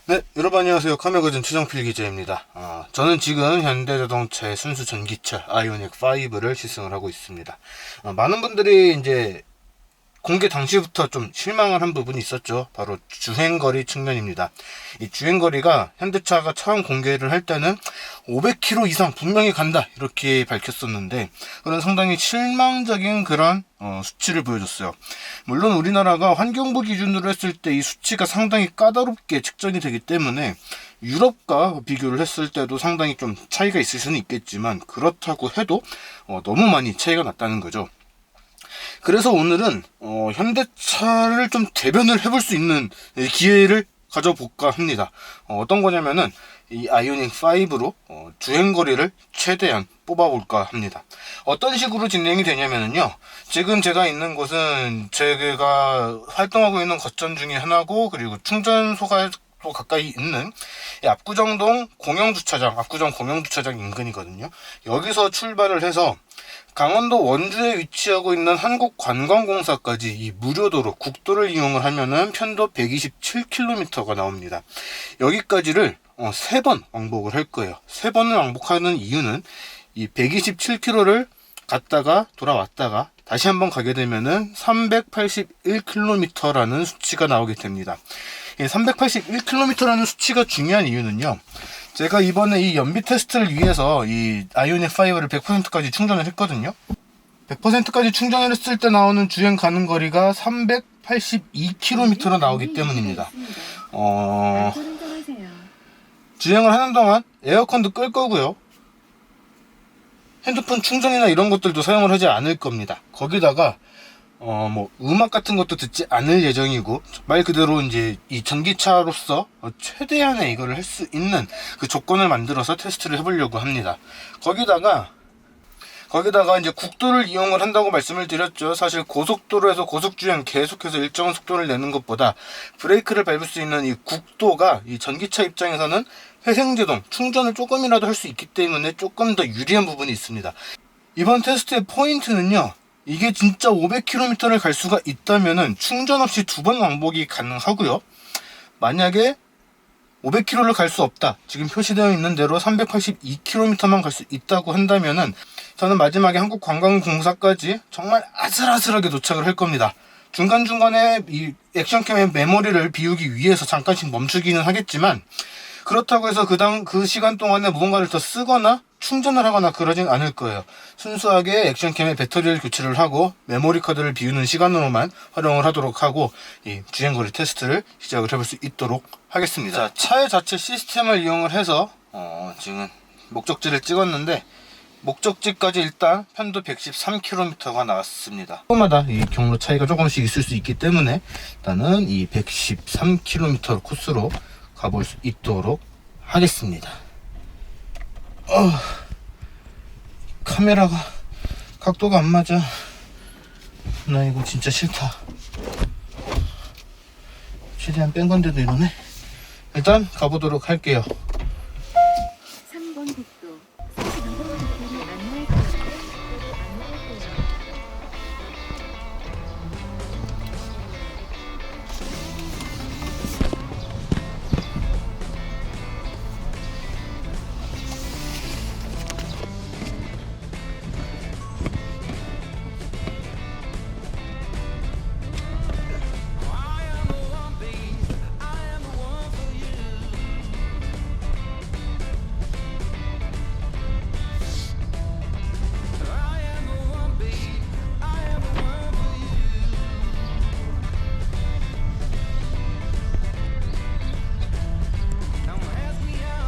네, 여러분 안녕하세요. 카메거진 최정필 기자입니다. 저는 지금 현대자동차의 순수 전기차 아이오닉 5를 시승을 하고 있습니다. 많은 분들이 이제 공개 당시부터 좀 실망을 한 부분이 있었죠. 바로 주행거리 측면입니다. 이 주행거리가 현대차가 처음 공개를 할 때는 500km 이상 분명히 간다 이렇게 밝혔었는데, 그런 상당히 실망적인 그런 수치를 보여줬어요. 물론 우리나라가 환경부 기준으로 했을 때 이 수치가 상당히 까다롭게 측정이 되기 때문에 유럽과 비교를 했을 때도 상당히 좀 차이가 있을 수는 있겠지만, 그렇다고 해도 너무 많이 차이가 났다는 거죠. 그래서 오늘은 현대차를 좀 대변을 해볼 수 있는 기회를 가져볼까 합니다. 어떤 거냐면은 이 아이오닉 5로 주행거리를 최대한 뽑아볼까 합니다. 어떤 식으로 진행이 되냐면요, 지금 제가 있는 곳은 제가 활동하고 있는 거점 중에 하나고, 그리고 충전소가 또 가까이 있는 이 압구정동 압구정 공영주차장 인근이거든요. 여기서 출발을 해서 강원도 원주에 위치하고 있는 한국관광공사까지 이 무료도로 국도를 이용을 하면은 편도 127km가 나옵니다. 여기까지를 3번 왕복을 할 거예요. 3번을 왕복하는 이유는 이 127km를 갔다가 돌아왔다가 다시 한번 가게 되면은 381km라는 수치가 나오게 됩니다. 381km라는 수치가 중요한 이유는요, 제가 이번에 이 연비 테스트를 위해서 이 아이오닉 5를 100%까지 충전을 했거든요. 100%까지 충전을 했을 때 나오는 주행 가는 거리가 382km로 나오기 때문입니다. 주행을 하는 동안 에어컨도 끌 거고요, 핸드폰 충전이나 이런 것들도 사용을 하지 않을 겁니다. 거기다가 음악 같은 것도 듣지 않을 예정이고, 말 그대로 이제 이 전기차로서 최대한의 이거를 할 수 있는 그 조건을 만들어서 테스트를 해보려고 합니다. 거기다가 이제 국도를 이용을 한다고 말씀을 드렸죠. 사실 고속도로에서 고속주행 계속해서 일정한 속도를 내는 것보다 브레이크를 밟을 수 있는 이 국도가 이 전기차 입장에서는 회생제동, 충전을 조금이라도 할 수 있기 때문에 조금 더 유리한 부분이 있습니다. 이번 테스트의 포인트는요, 이게 진짜 500km를 갈 수가 있다면은 충전 없이 2번 왕복이 가능하고요. 만약에 500km를 갈 수 없다, 지금 표시되어 있는 대로 382km만 갈 수 있다고 한다면은 저는 마지막에 한국관광공사까지 정말 아슬아슬하게 도착을 할 겁니다. 중간중간에 이 액션캠의 메모리를 비우기 위해서 잠깐씩 멈추기는 하겠지만, 그렇다고 해서 그 시간 동안에 무언가를 더 쓰거나 충전을 하거나 그러진 않을 거예요. 순수하게 액션캠의 배터리를 교체를 하고 메모리 카드를 비우는 시간으로만 활용을 하도록 하고, 이 주행거리 테스트를 시작을 해볼 수 있도록 하겠습니다. 자, 차의 자체 시스템을 이용을 해서 지금 목적지를 찍었는데, 목적지까지 일단 편도 113km가 나왔습니다. 그마다 이 경로 차이가 조금씩 있을 수 있기 때문에 일단은 이 113km 코스로 가볼 수 있도록 하겠습니다. 카메라가 각도가 안 맞아. 나 이거 진짜 싫다. 최대한 뺀 건데도 이러네. 일단 가보도록 할게요. 3번 국도 42번 국도를 안내할 거예요.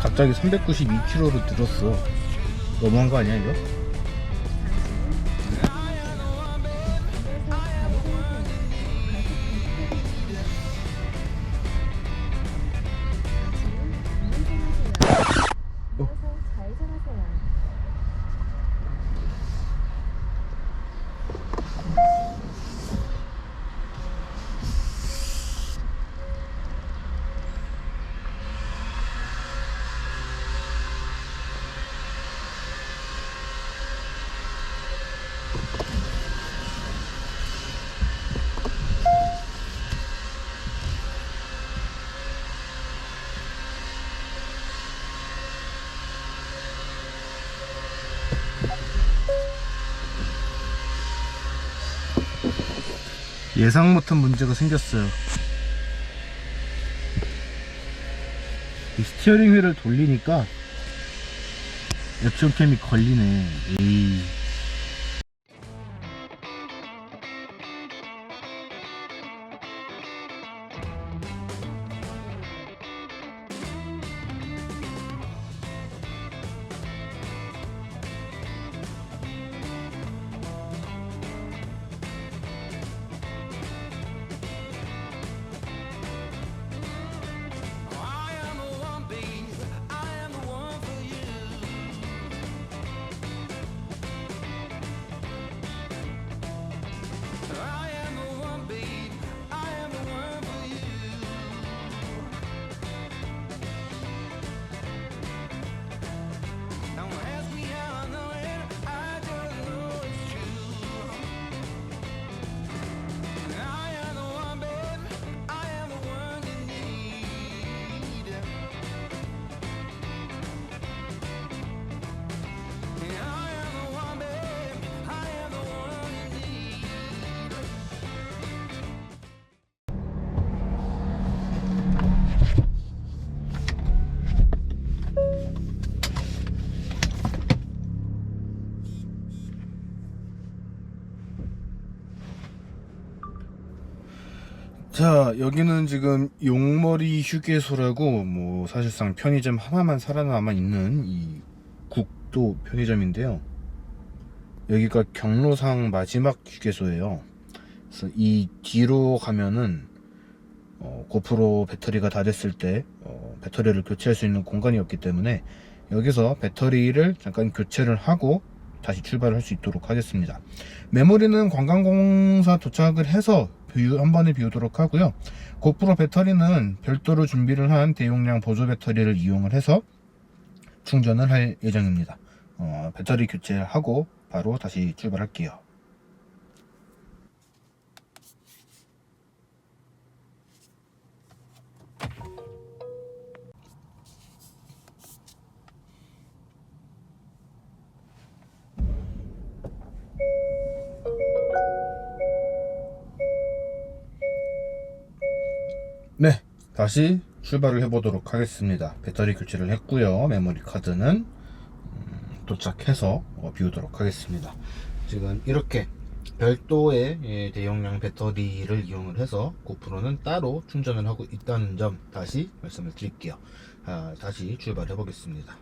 갑자기 392km로 늘었어. 너무한 거 아니야 이거? 예상 못한 문제가 생겼어요. 이 스티어링 휠을 돌리니까 액션캠이 걸리네. 에이. 자, 여기는 지금 용머리 휴게소라고 뭐 사실상 편의점 하나만 살아남아 있는 이 국도 편의점인데요. 여기가 경로상 마지막 휴게소예요. 그래서 이 뒤로 가면은 고프로 배터리가 다 됐을 때 배터리를 교체할 수 있는 공간이 없기 때문에 여기서 배터리를 잠깐 교체를 하고 다시 출발을 할 수 있도록 하겠습니다. 메모리는 관광공사 도착을 해서 한 번에 비우도록 하고요. 고프로 배터리는 별도로 준비를 한 대용량 보조 배터리를 이용을 해서 충전을 할 예정입니다. 배터리 교체하고 바로 다시 출발할게요. 네, 다시 출발을 해보도록 하겠습니다. 배터리 교체를 했고요. 메모리 카드는 도착해서 비우도록 하겠습니다. 지금 이렇게 별도의 대용량 배터리를 이용을 해서 고프로는 따로 충전을 하고 있다는 점 다시 말씀을 드릴게요. 다시 출발해 보겠습니다.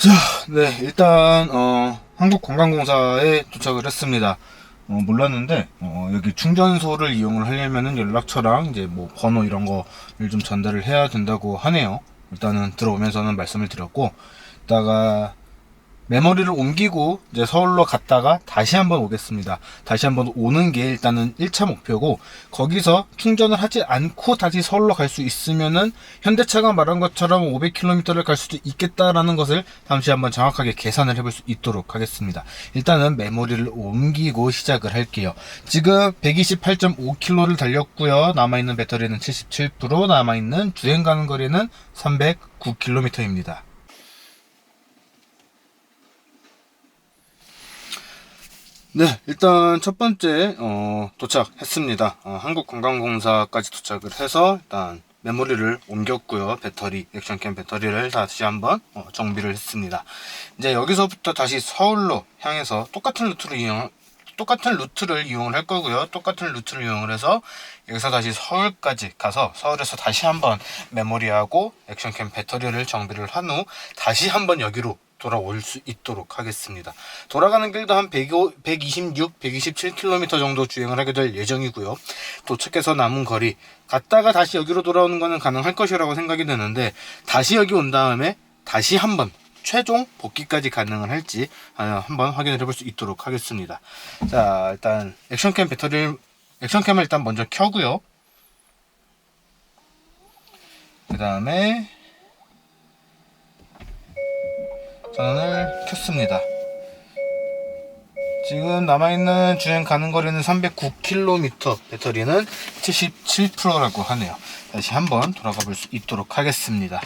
자, 네, 일단 한국관광공사에 도착을 했습니다. 몰랐는데 여기 충전소를 이용을 하려면은 연락처랑 이제 뭐 번호 이런 거를 좀 전달을 해야 된다고 하네요. 일단은 들어오면서는 말씀을 드렸고, 이따가 메모리를 옮기고 이제 서울로 갔다가 다시 한번 오겠습니다. 다시 한번 오는 게 일단은 1차 목표고, 거기서 충전을 하지 않고 다시 서울로 갈 수 있으면은 현대차가 말한 것처럼 500km를 갈 수도 있겠다라는 것을 잠시 한번 정확하게 계산을 해볼 수 있도록 하겠습니다. 일단은 메모리를 옮기고 시작을 할게요. 지금 128.5km를 달렸고요. 남아있는 배터리는 77%, 남아있는 주행 가는 거리는 309km입니다. 네, 일단 첫 번째 도착했습니다. 한국관광공사까지 도착을 해서 일단 메모리를 옮겼고요. 배터리, 액션캠 배터리를 다시 한번 정비를 했습니다. 이제 여기서부터 다시 서울로 향해서 똑같은 루트를 이용을 할 거고요. 똑같은 루트를 이용을 해서 여기서 다시 서울까지 가서 서울에서 다시 한번 메모리하고 액션캠 배터리를 정비를 한 후 다시 한번 여기로 돌아올 수 있도록 하겠습니다. 돌아가는 길도 한 126, 127km 정도 주행을 하게 될 예정이고요. 도착해서 남은 거리 갔다가 다시 여기로 돌아오는 거는 가능할 것이라고 생각이 되는데, 다시 여기 온 다음에 다시 한번 최종 복귀까지 가능을 할지 한번 확인을 해볼 수 있도록 하겠습니다. 자, 일단 액션캠을 일단 먼저 켜고요. 그 다음에 전원을 켰습니다. 지금 남아있는 주행 가는 거리는 309km, 배터리는 77%라고 하네요. 다시 한번 돌아가 볼 수 있도록 하겠습니다.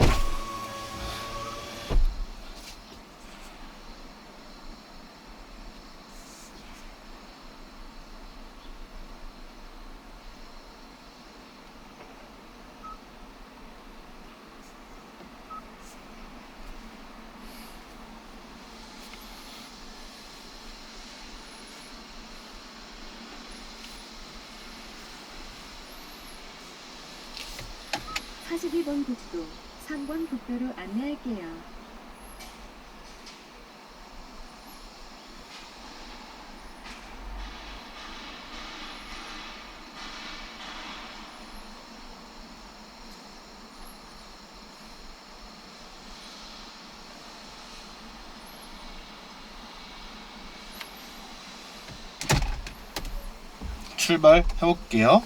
사십이 번 국도 3번 국도로 안내할게요. 출발해 볼게요.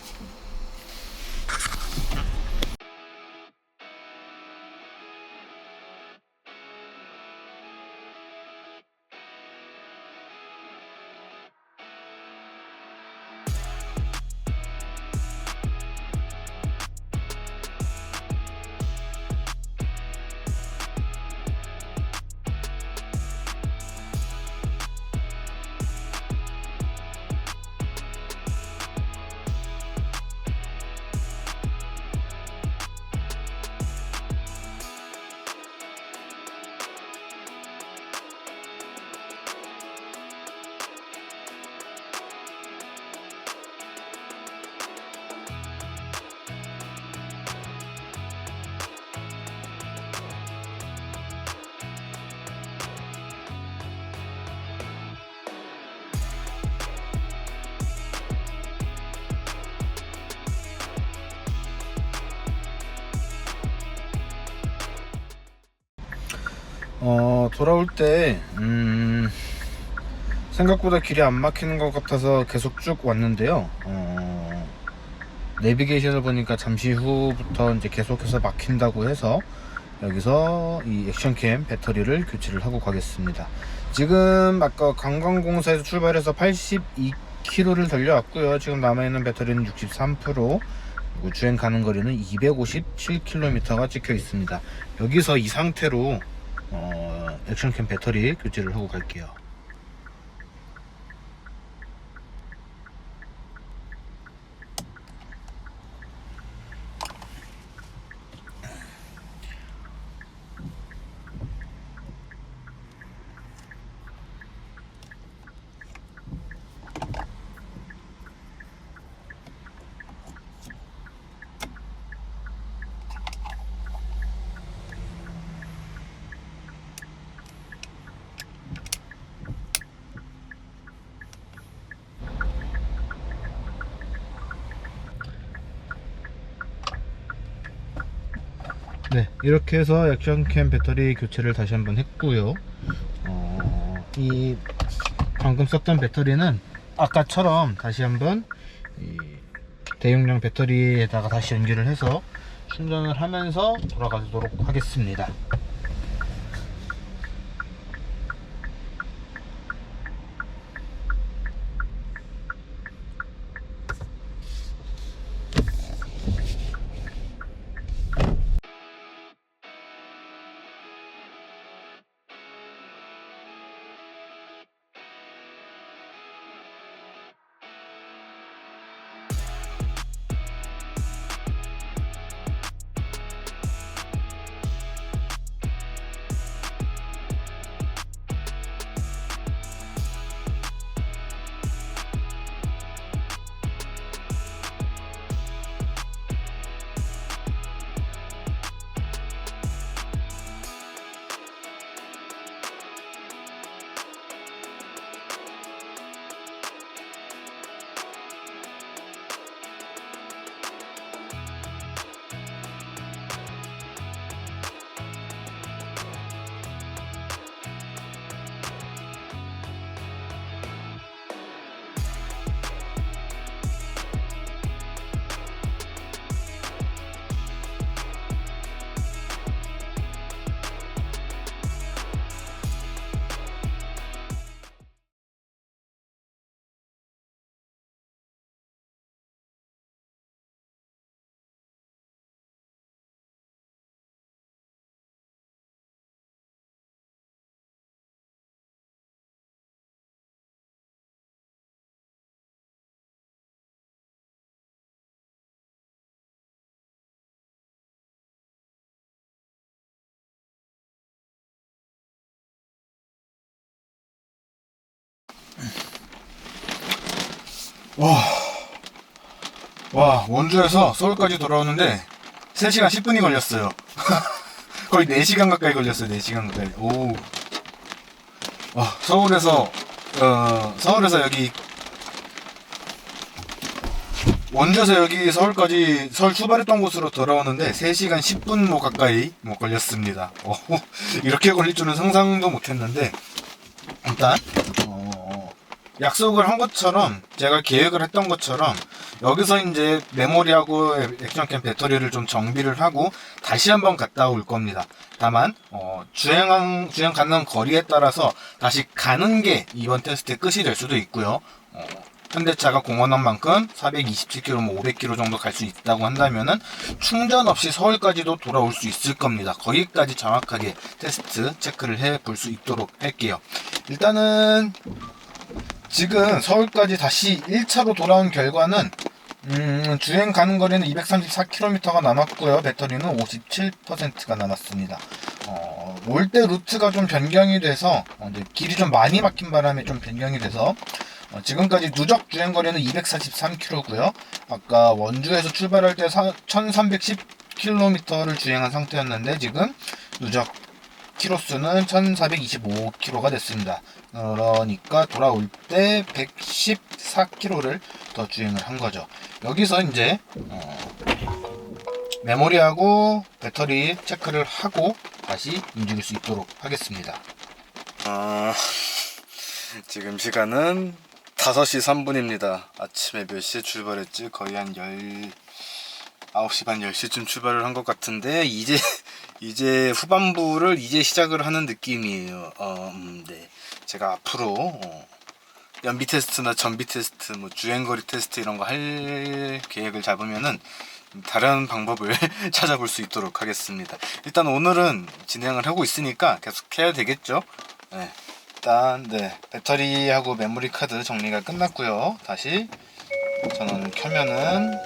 돌아올 때 생각보다 길이 안 막히는 것 같아서 계속 쭉 왔는데요. 내비게이션을 보니까 잠시 후부터 이제 계속해서 막힌다고 해서 여기서 이 액션캠 배터리를 교체를 하고 가겠습니다. 지금 아까 관광공사에서 출발해서 82km를 달려왔고요. 지금 남아있는 배터리는 63%, 그리고 주행 가는 거리는 257km가 찍혀 있습니다. 여기서 이 상태로 액션캠 배터리 교체를 하고 갈게요. 네, 이렇게 해서 액션캠 배터리 교체를 다시 한번 했고요. 이 방금 썼던 배터리는 아까처럼 다시 한번 이 대용량 배터리에다가 다시 연결을 해서 충전을 하면서 돌아가도록 하겠습니다. 와, 원주에서 서울까지 돌아오는데 3시간 10분이 걸렸어요. 거의 4시간 가까이 걸렸어요. 4시간 가까이. 오. 서울에서 여기 원주에서 여기 서울까지 서울 출발했던 곳으로 돌아오는데 3시간 10분 뭐 가까이 걸렸습니다. 이렇게 걸릴 줄은 상상도 못했는데 일단 약속을 한 것처럼 제가 계획을 했던 것처럼 여기서 이제 메모리하고 액션캠 배터리를 좀 정비를 하고 다시 한번 갔다 올 겁니다. 다만 주행 가는 거리에 따라서 다시 가는 게 이번 테스트의 끝이 될 수도 있고요. 현대차가 공언한 만큼 427km, 뭐 500km 정도 갈 수 있다고 한다면은 충전 없이 서울까지도 돌아올 수 있을 겁니다. 거기까지 정확하게 테스트 체크를 해 볼 수 있도록 할게요. 일단은 지금 서울까지 다시 1차로 돌아온 결과는 주행 가는 거리는 234km가 남았고요. 배터리는 57%가 남았습니다. 올 때 루트가 좀 변경이 돼서 이제 길이 좀 많이 막힌 바람에 좀 변경이 돼서 지금까지 누적 주행 거리는 243km고요. 아까 원주에서 출발할 때 1310km를 주행한 상태였는데 지금 누적 키로수는 1425km가 됐습니다. 그러니까 돌아올 때 114km를 더 주행을 한 거죠. 여기서 이제 메모리하고 배터리 체크를 하고 다시 움직일 수 있도록 하겠습니다. 지금 시간은 5시 3분입니다. 아침에 몇 시에 출발했지? 거의 한 9시 반 10시쯤 출발을 한 것 같은데 이제 후반부를 이제 시작을 하는 느낌이에요. 네. 제가 앞으로 연비 테스트나 전비 테스트, 뭐 주행거리 테스트 이런 거 할 계획을 잡으면은 다른 방법을 찾아볼 수 있도록 하겠습니다. 일단 오늘은 진행을 하고 있으니까 계속 해야 되겠죠? 네. 일단 배터리하고 메모리 카드 정리가 끝났고요. 다시 전원을 켜면은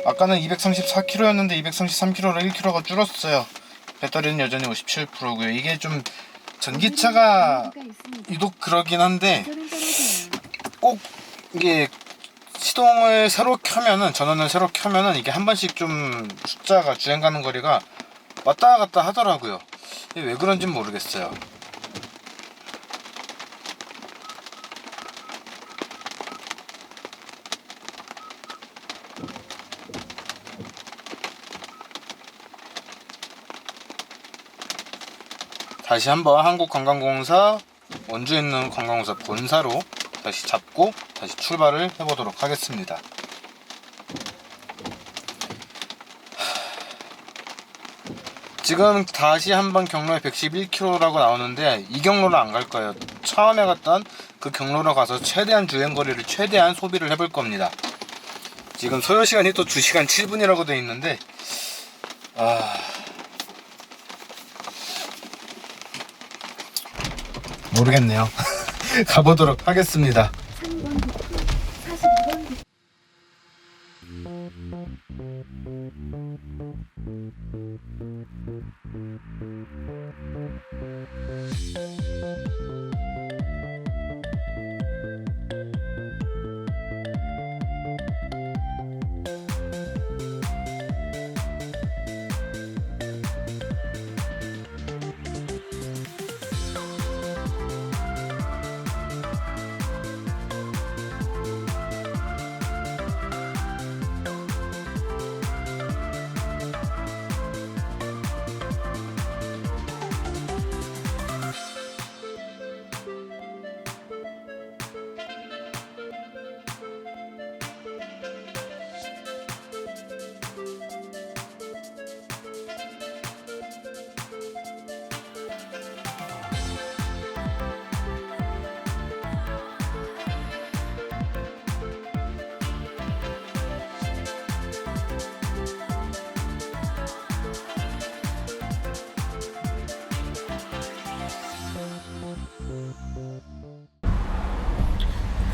아까는 234km였는데 233km로 1km가 줄었어요. 배터리는 여전히 57%고요. 이게 좀 전기차가 유독 그러긴 한데 꼭 이게 시동을 새로 켜면은 전원을 새로 켜면은 이게 한 번씩 좀 숫자가 주행 가는 거리가 왔다 갔다 하더라고요. 왜 그런지는 모르겠어요. 다시 한번 한국관광공사 원주에 있는 관광공사 본사로 다시 잡고 다시 출발을 해보도록 하겠습니다. 지금 다시 한번 경로에 111km라고 나오는데 이 경로로 안 갈 거예요. 처음에 갔던 그 경로로 가서 최대한 주행거리를 최대한 소비를 해볼 겁니다. 지금 소요시간이 또 2시간 7분이라고 되어 있는데 모르겠네요. 가보도록 하겠습니다. 3번 국도, 42번 국도.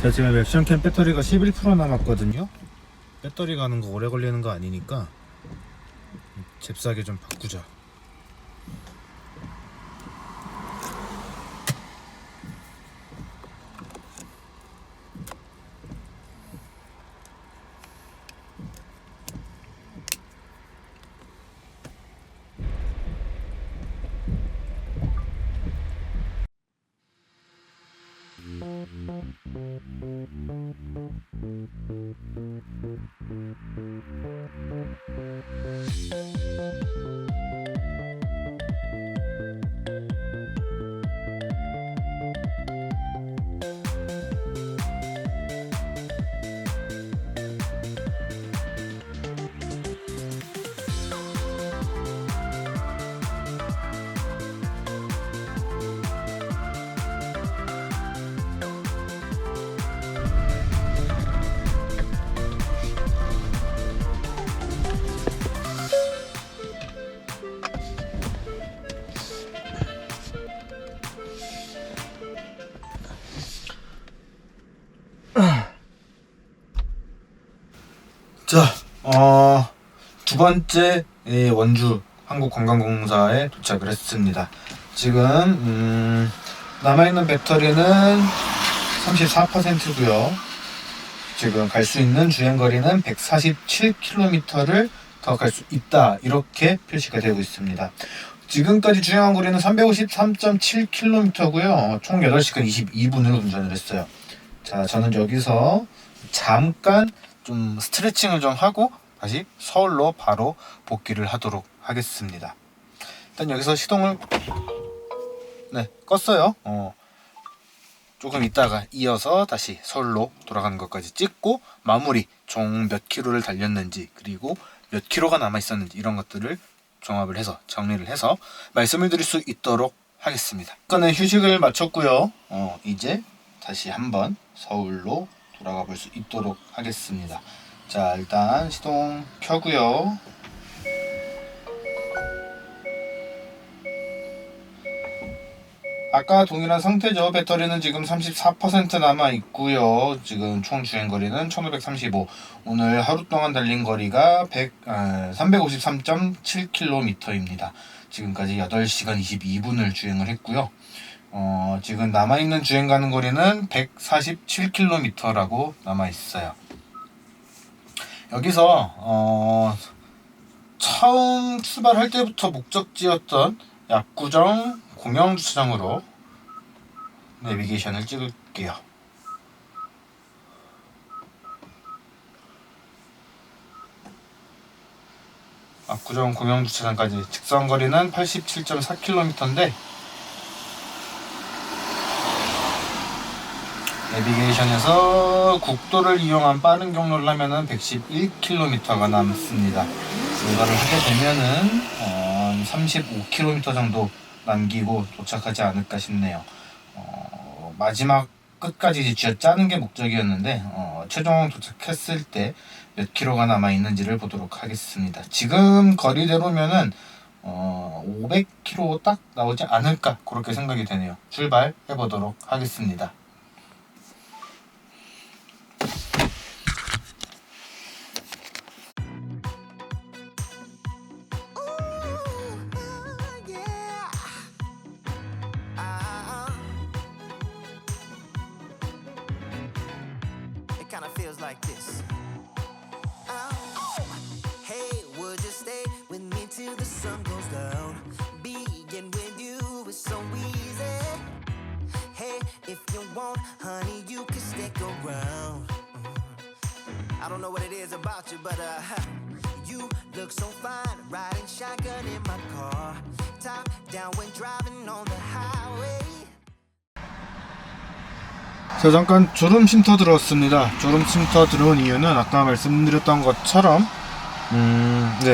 자, 지금 액션캠 배터리가 11% 남았거든요. 배터리 가는 거 오래 걸리는 거 아니니까 잽싸게 좀 바꾸자. 두 번째 원주 한국관광공사에 도착을 했습니다. 지금 남아있는 배터리는 34%고요. 지금 갈 수 있는 주행거리는 147km를 더 갈 수 있다, 이렇게 표시가 되고 있습니다. 지금까지 주행한 거리는 353.7km고요. 총 8시간 22분을 운전을 했어요. 자, 저는 여기서 잠깐 좀 스트레칭을 좀 하고 다시 서울로 바로 복귀를 하도록 하겠습니다. 일단 여기서 시동을 껐어요. 조금 있다가 이어서 다시 서울로 돌아가는 것까지 찍고 마무리, 총 몇 킬로를 달렸는지 그리고 몇 킬로가 남아 있었는지 이런 것들을 종합을 해서 정리를 해서 말씀을 드릴 수 있도록 하겠습니다. 잠깐의 휴식을 마쳤고요. 이제 다시 한번 서울로 돌아가 볼 수 있도록 하겠습니다. 자, 일단 시동 켜고요. 아까 동일한 상태죠. 배터리는 지금 34% 남아 있고요. 지금 총 주행거리는 1535. 오늘 하루 동안 달린 거리가 353.7km입니다. 지금까지 8시간 22분을 주행을 했고요. 지금 남아있는 주행 가는 거리는 147km라고 남아있어요. 여기서 처음 출발할 때부터 목적지였던 압구정 공영주차장으로 내비게이션을 찍을게요. 압구정 공영주차장까지 직선거리는 87.4km인데 내비게이션에서 국도를 이용한 빠른 경로를 하면은 111km가 남습니다. 이거를 하게 되면은 35km 정도 남기고 도착하지 않을까 싶네요. 마지막 끝까지 쥐어짜는 게 목적이었는데 최종 도착했을 때 몇 킬로가 남아 있는지를 보도록 하겠습니다. 지금 거리대로면은 500km 딱 나오지 않을까, 그렇게 생각이 되네요. 출발해 보도록 하겠습니다. Kinda feels like this. Hey, would you stay with me till the sun goes down? Being with you is so easy. Hey, if you want, honey, you can stick around. I don't know what it is about you, but you look so fine, riding shotgun in my car, top down when driving on the highway. 자, 잠깐 졸음 쉼터 들어왔습니다. 졸음 쉼터 들어온 이유는 아까 말씀드렸던 것처럼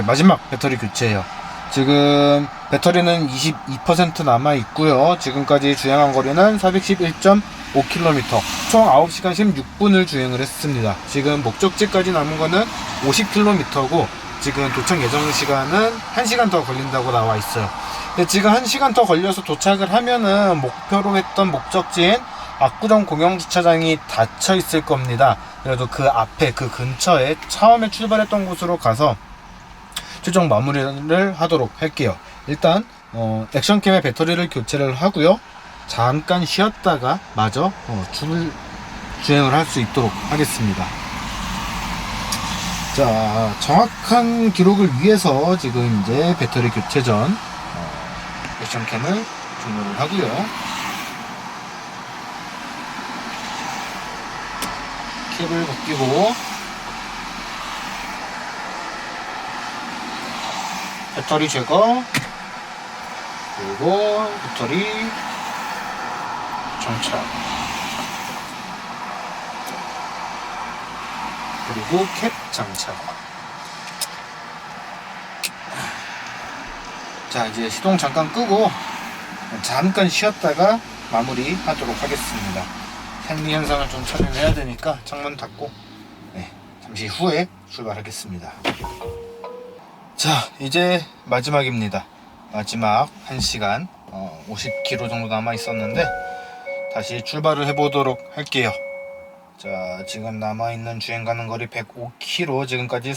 마지막 배터리 교체예요. 지금 배터리는 22% 남아 있고요. 지금까지 주행한 거리는 411.5km, 총 9시간 16분을 주행을 했습니다. 지금 목적지까지 남은 거는 50km고 지금 도착 예정 시간은 1시간 더 걸린다고 나와 있어요. 근데 지금 1시간 더 걸려서 도착을 하면은 목표로 했던 목적지인 압구정 공영주차장이 닫혀 있을 겁니다. 그래도 그 앞에, 그 근처에 처음에 출발했던 곳으로 가서 최종 마무리를 하도록 할게요. 일단 액션캠의 배터리를 교체를 하고요. 잠깐 쉬었다가 마저 주행을 할 수 있도록 하겠습니다. 자, 정확한 기록을 위해서 지금 이제 배터리 교체 전 액션캠을 종료를 하고요. 캡을 벗기고 배터리 제거, 그리고 배터리 정착, 그리고 캡 장착. 자, 이제 시동 잠깐 끄고 잠깐 쉬었다가 마무리 하도록 하겠습니다. 생리 현상을 좀 처리해야 되니까 창문 닫고 잠시 후에 출발하겠습니다. 자, 이제 마지막입니다. 마지막 1시간 50km 정도 남아 있었는데 다시 출발을 해보도록 할게요. 자, 지금 남아있는 주행 가는 거리 105km, 지금까지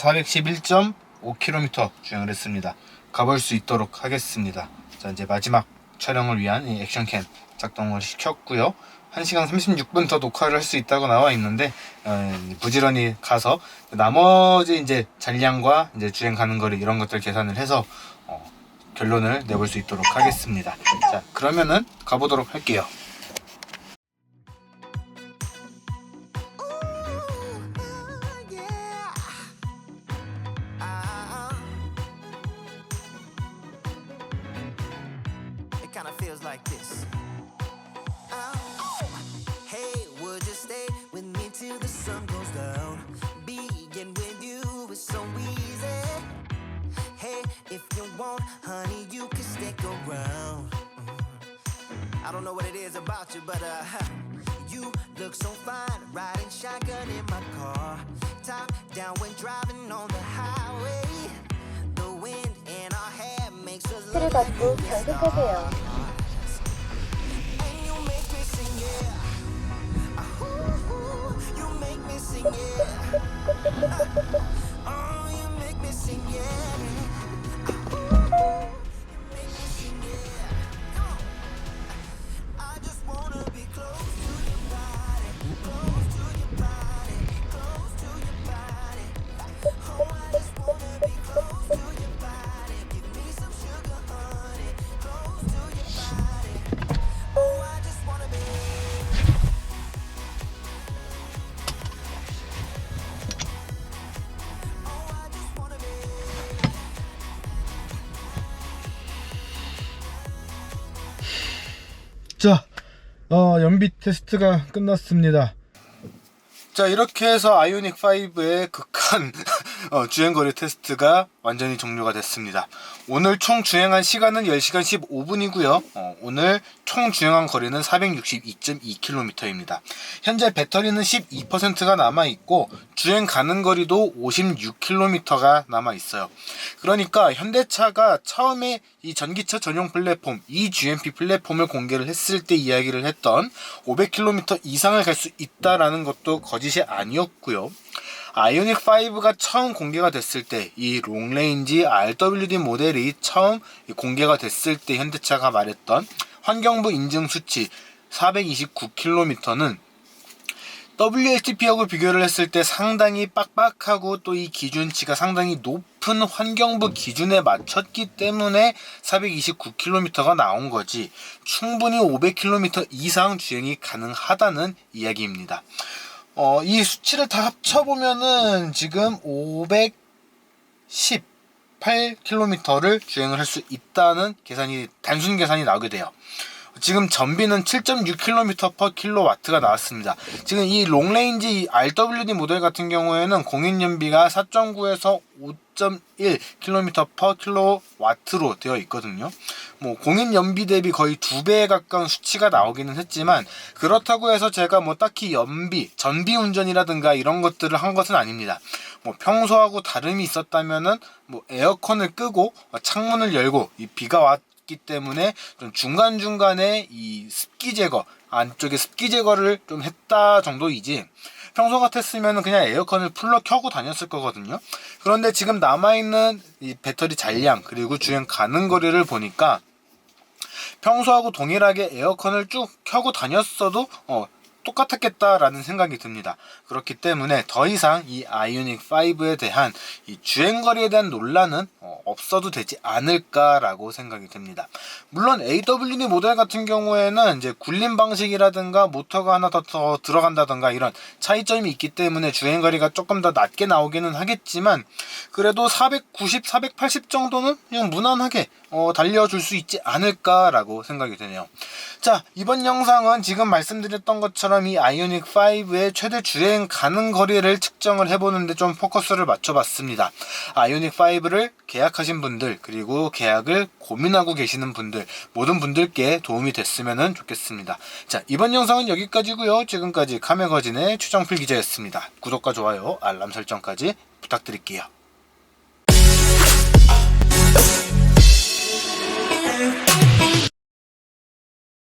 5km 주행을 했습니다. 가볼 수 있도록 하겠습니다. 자, 이제 마지막 촬영을 위한 이 액션캠 작동을 시켰고요. 1시간 36분 더 녹화를 할 수 있다고 나와 있는데 부지런히 가서 나머지 이제 잔량과 이제 주행 가는 거리 이런 것들 계산을 해서 결론을 내볼 수 있도록 하겠습니다. 자, 그러면은 가보도록 할게요. It kind of feels like this. Hey, would you stay with me till the sun goes down? Being with you is so easy. Hey, if you want, honey, you can stick around. I don't know what it is about you, but you look so fine riding shotgun in my car. Top down when driving on the highway. The wind in our hair makes us 스트레스 받고 견습하세요. And you make me sing, yeah. You make me sing, yeah. Oh, you make me sing, yeah. You make me sing, yeah. I just wanna be close to your body, close to your body, close to your body. Oh, I just wanna be close to your body. Give me some sugar, honey, close to your body. Oh, I just wanna be. Oh, I just wanna be. 자, 연비 테스트가 끝났습니다. 자, 이렇게 해서 아이오닉 5의 극한 주행거리 테스트가 완전히 종료가 됐습니다. 오늘 총 주행한 시간은 10시간 15분이고요. 오늘 총 주행한 거리는 462.2km입니다. 현재 배터리는 12%가 남아있고 주행 가는 거리도 56km가 남아있어요. 그러니까 현대차가 처음에 이 전기차 전용 플랫폼 eGMP 플랫폼을 공개를 했을 때 이야기를 했던 500km 이상을 갈 수 있다라는 것도 거짓이 아니었고요. 아이오닉 5가 처음 공개가 됐을 때 이 롱레인지 RWD 모델이 처음 공개가 됐을 때 현대차가 말했던 환경부 인증 수치 429km는 WLTP하고 비교를 했을 때 상당히 빡빡하고 또 이 기준치가 상당히 높은 환경부 기준에 맞췄기 때문에 429km가 나온 거지 충분히 500km 이상 주행이 가능하다는 이야기입니다. 이 수치를 다 합쳐보면은 지금 518km를 주행을 할 수 있다는 계산이, 단순 계산이 나오게 돼요. 지금 전비는 7.6km/kW가 나왔습니다. 지금 이 롱레인지 RWD 모델 같은 경우에는 공인연비가 4.9에서 5.1km/kW로 되어 있거든요. 뭐 공인연비 대비 거의 2배에 가까운 수치가 나오기는 했지만 그렇다고 해서 제가 뭐 딱히 전비 운전이라든가 이런 것들을 한 것은 아닙니다. 뭐 평소하고 다름이 있었다면은 뭐 에어컨을 끄고 창문을 열고 이 비가 왔기 때문에 좀 중간중간에 이 습기 제거, 안쪽에 습기 제거를 좀 했다 정도이지 평소 같았으면 그냥 에어컨을 풀러 켜고 다녔을 거거든요. 그런데 지금 남아있는 이 배터리 잔량 그리고 주행 가는 거리를 보니까 평소하고 동일하게 에어컨을 쭉 켜고 다녔어도 똑같았겠다라는 생각이 듭니다. 그렇기 때문에 더 이상 이 아이오닉 5에 대한 이 주행거리에 대한 논란은 없어도 되지 않을까라고 생각이 듭니다. 물론 AWD 모델 같은 경우에는 이제 굴림 방식이라든가 모터가 하나 더 들어간다든가 이런 차이점이 있기 때문에 주행거리가 조금 더 낮게 나오기는 하겠지만 그래도 490, 480 정도는 그냥 무난하게 달려줄 수 있지 않을까라고 생각이 되네요. 자, 이번 영상은 지금 말씀드렸던 것처럼 이 아이오닉 5의 최대 주행 가는 거리를 측정을 해보는데 좀 포커스를 맞춰봤습니다. 아이오닉 5를 계약하신 분들 그리고 계약을 고민하고 계시는 분들 모든 분들께 도움이 됐으면 좋겠습니다. 자, 이번 영상은 여기까지고요. 지금까지 카메거진의 최정필 기자였습니다. 구독과 좋아요, 알람 설정까지 부탁드릴게요.